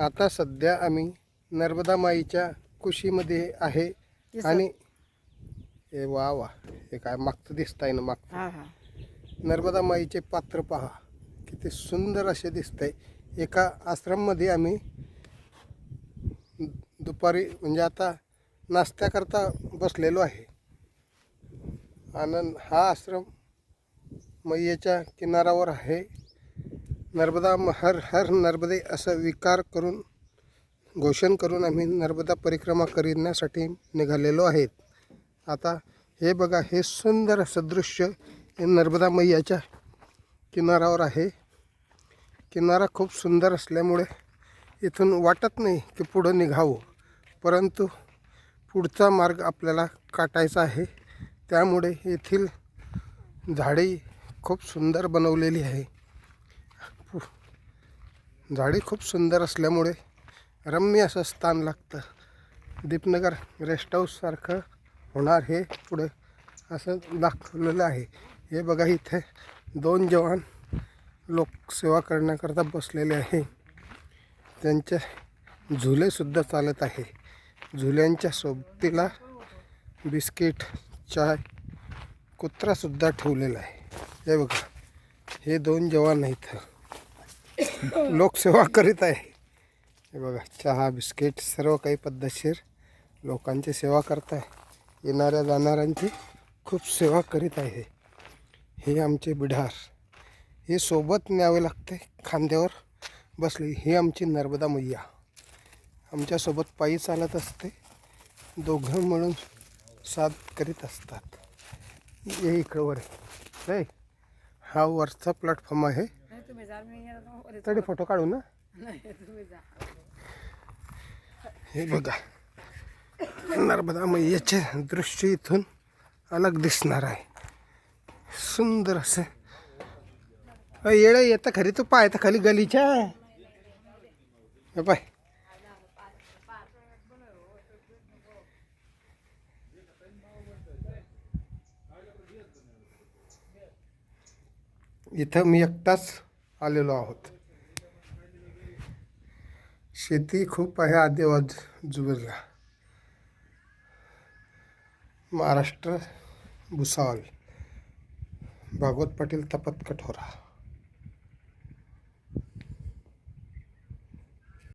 आता सध्या आम्ही नर्मदा माईच्या कुशीमध्ये आहे आणि हे वा वा, हे काय मागचं दिसतंय ना, मागचं नर्मदा माईचे पात्र पहा, किती सुंदर असे दिसतंय. एका आश्रममध्ये आम्ही दुपारी म्हणजे आता नाश्त्याकरता बसलेलो आहे. आनंद हा आश्रम मैयेच्या किनाऱ्यावर आहे. नर्मदा हर हर नर्मदे असं विकार करून घोषण करून आम्ही नर्मदा परिक्रमा करण्यासाठी निघालेलो आहेत. आता हे बघा, हे सुंदर असं दृश्य हे नर्मदा मैयाच्या किनाऱ्यावर आहे. किनारा खूप सुंदर असल्यामुळे इथून वाटत नाही की पुढं निघावं, परंतु पुढचा मार्ग आपल्याला काटायचा आहे. त्यामुळे येथील झाडे खूप सुंदर बनवलेली आहे. झाडे खूप सुंदर असल्यामुळे रम्य असं स्थान लागतं. दीपनगर रेस्ट हाऊससारखं होणार हे पुढे असं दाखवलेलं आहे. हे बघा, इथे 2 जवान लोकसेवा करण्याकरता बसलेले आहे. त्यांचे झुलेसुद्धा चालत आहे. झुल्यांच्या सोबतीला बिस्किट, चाय, कुत्रासुद्धा ठेवलेला आहे. हे बघा, हे 2 जवान इथं लोकसेवा करीत आहे. हे बघा, चहा, बिस्किट सर्व काही पद्धतशीर लोकांची सेवा करत आहे. येणाऱ्या जाणाऱ्यांची खूप सेवा करीत आहे. हे आमचे बिढार, हे सोबत न्यावे लागते, खांद्यावर बसली. ही आमची नर्मदा मैया आमच्यासोबत पायी चालत असते. दोघं मिळून साथ करीत असतात. हे इकडं वर आहे. हा वरचा प्लॅटफॉर्म आहे. तरी फोटो काढू ना. हे बघा, नर्मदा मैयाचे दृश्य इथून अलग दिसणार आहे. सुंदर असं येडं येतं खरी, तू पाय तर खाली गलीच्या. हे पाय, इथं मी एकटाच आलेलो आहोत. शेती खूप आहे आदिवासीला. महाराष्ट्र भुसावळ, भागवत पाटील, तपत कठोरा.